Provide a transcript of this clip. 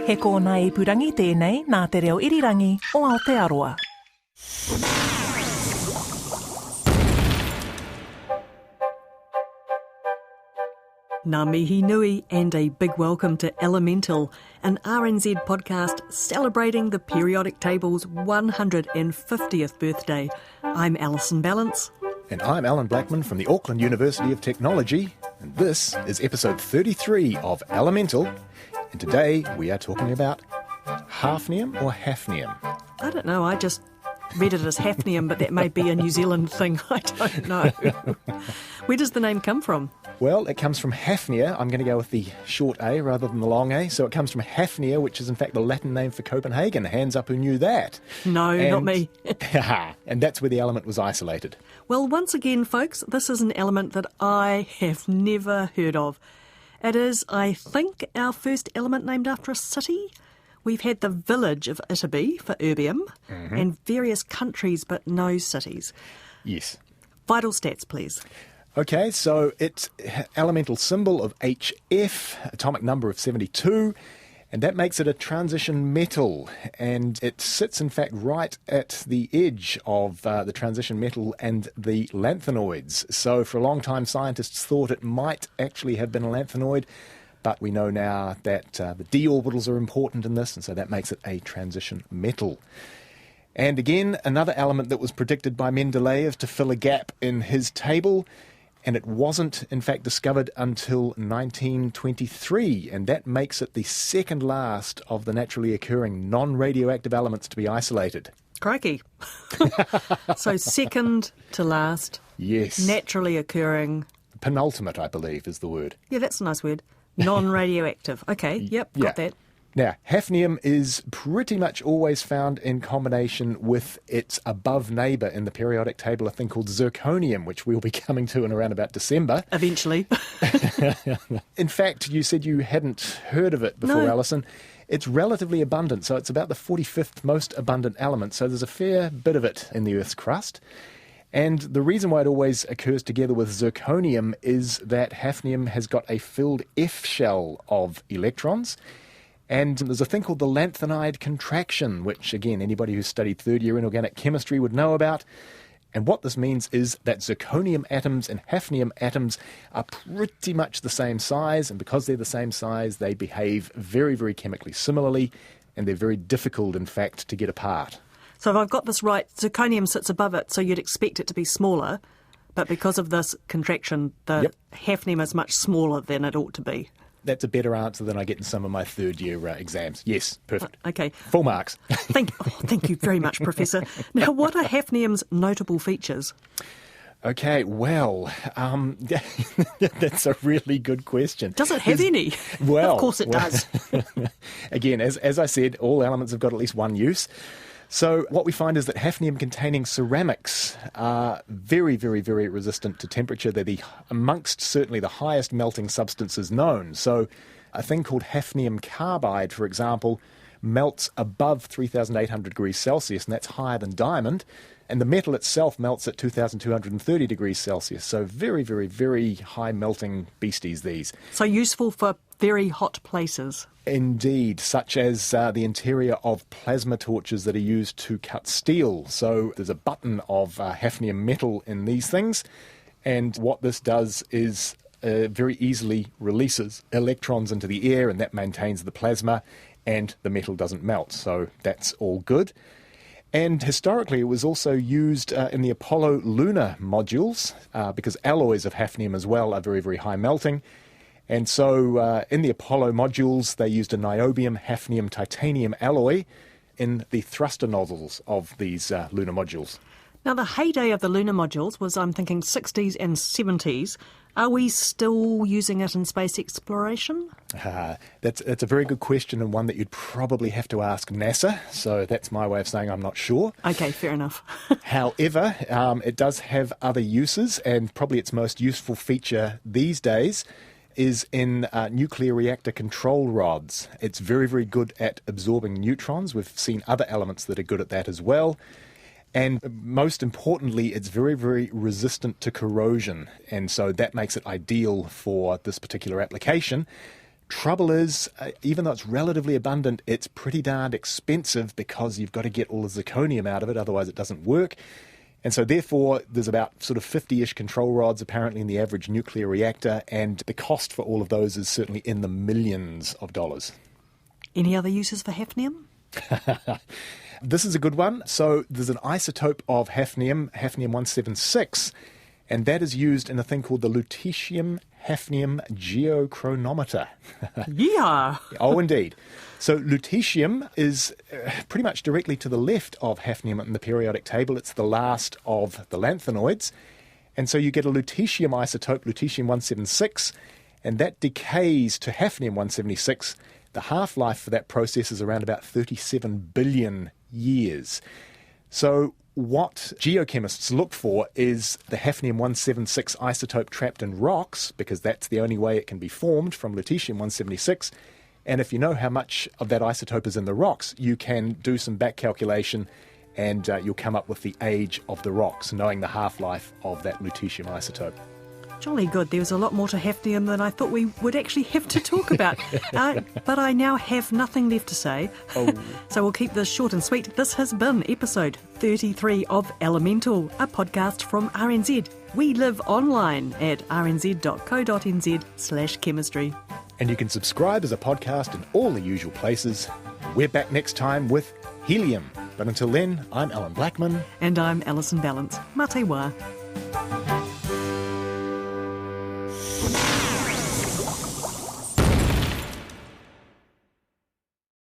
He kōna ipurangi tēnei nā te reo irirangi o Aotearoa. Ngā mihi nui and a big welcome to Elemental, an RNZ podcast celebrating the periodic table's 150th birthday. I'm Alison Balance. And I'm Allan Blackman from the Auckland University of Technology, and this is episode 33 of Elemental, and today we are talking about Hafnium or Hafnium. I don't know, I just read it as Hafnium, but that may be a New Zealand thing, I don't know. Where does the name come from? Well, it comes from Hafnia. I'm going to go with the short A rather than the long A. So it comes from Hafnia, which is in fact the Latin name for Copenhagen. Hands up who knew that. No, not me. And that's where the element was isolated. Well, once again, folks, this is an element that I have never heard of. It is, I think, our first element named after a city. We've had the village of Itaby for erbium and various countries but no cities. Yes. Vital stats, please. Okay, so it's elemental symbol of HF, atomic number of 72, and that makes it a transition metal. And it sits, in fact, right at the edge of the transition metal and the lanthanoids. So for a long time, scientists thought it might actually have been a lanthanoid, but we know now that the d orbitals are important in this, and so that makes it a transition metal. And again, another element that was predicted by Mendeleev to fill a gap in his table, and it wasn't, in fact, discovered until 1923, and that makes it the second last of the naturally occurring non-radioactive elements to be isolated. Crikey. So second to last. Yes. Naturally occurring. Penultimate, I believe, is the word. Yeah, that's a nice word. Non-radioactive. Okay, yep, got that. Now, hafnium is pretty much always found in combination with its above neighbour in the periodic table, a thing called zirconium, which we'll be coming to in around about December. Eventually. In fact, you said you hadn't heard of it before, No. Alison. It's relatively abundant, so it's about the 45th most abundant element, so there's a fair bit of it in the Earth's crust. And the reason why it always occurs together with zirconium is that hafnium has got a filled F shell of electrons. And there's a thing called the lanthanide contraction, which, again, anybody who's studied third-year inorganic chemistry would know about. And what this means is that zirconium atoms and hafnium atoms are pretty much the same size, and because they're the same size, they behave very, very chemically similarly, and they're very difficult, in fact, to get apart. So if I've got this right, zirconium sits above it, so you'd expect it to be smaller, but because of this contraction, the hafnium is much smaller than it ought to be. That's a better answer than I get in some of my third-year exams. Yes, perfect. Okay. Full marks. Thank you very much, Professor. Now, what are hafnium's notable features? Okay, well, that's a really good question. Does it have any? Well, of course it does. Again, as I said, all elements have got at least one use. So what we find is that hafnium-containing ceramics are very, very, very resistant to temperature. They're amongst certainly the highest melting substances known. So a thing called hafnium carbide, for example, melts above 3,800 degrees Celsius, and that's higher than diamond. And the metal itself melts at 2,230 degrees Celsius. So very, very, very high melting beasties, these. So useful for very hot places. Indeed, such as the interior of plasma torches that are used to cut steel. So there's a button of hafnium metal in these things, and what this does is very easily releases electrons into the air, and that maintains the plasma, and the metal doesn't melt. So that's all good. And historically, it was also used in the Apollo Lunar modules, because alloys of hafnium as well are very, very high melting. And so in the Apollo modules, they used a niobium, hafnium, titanium alloy in the thruster nozzles of these lunar modules. Now, the heyday of the lunar modules was, I'm thinking, 60s and 70s. Are we still using it in space exploration? That's a very good question, and one that you'd probably have to ask NASA. So that's my way of saying I'm not sure. Okay, fair enough. However, it does have other uses, and probably its most useful feature these days is in nuclear reactor control rods. It's very, very good at absorbing neutrons. We've seen other elements that are good at that as well. And most importantly, it's very, very resistant to corrosion. And so that makes it ideal for this particular application. Trouble is, even though it's relatively abundant, it's pretty darned expensive because you've got to get all the zirconium out of it, otherwise it doesn't work. And so therefore, there's about sort of 50-ish control rods apparently in the average nuclear reactor, and the cost for all of those is certainly in the millions of dollars. Any other uses for hafnium? This is a good one. So there's an isotope of hafnium, hafnium-176, and that is used in a thing called the lutetium-hafnium geochronometer. Yeah. Oh, indeed. So lutetium is pretty much directly to the left of hafnium in the periodic table. It's the last of the lanthanoids. And so you get a lutetium isotope, lutetium-176, and that decays to hafnium-176. The half-life for that process is around about 37 billion years. So what geochemists look for is the hafnium-176 isotope trapped in rocks, because that's the only way it can be formed from lutetium-176. And if you know how much of that isotope is in the rocks, you can do some back calculation and you'll come up with the age of the rocks, knowing the half-life of that lutetium isotope. Jolly good. There was a lot more to hafnium than I thought we would actually have to talk about. But I now have nothing left to say. Oh. So we'll keep this short and sweet. This has been episode 33 of Elemental, a podcast from RNZ. We live online at rnz.co.nz/chemistry. And you can subscribe as a podcast in all the usual places. We're back next time with Helium. But until then, I'm Allan Blackman. And I'm Alison Balance. Mate wa.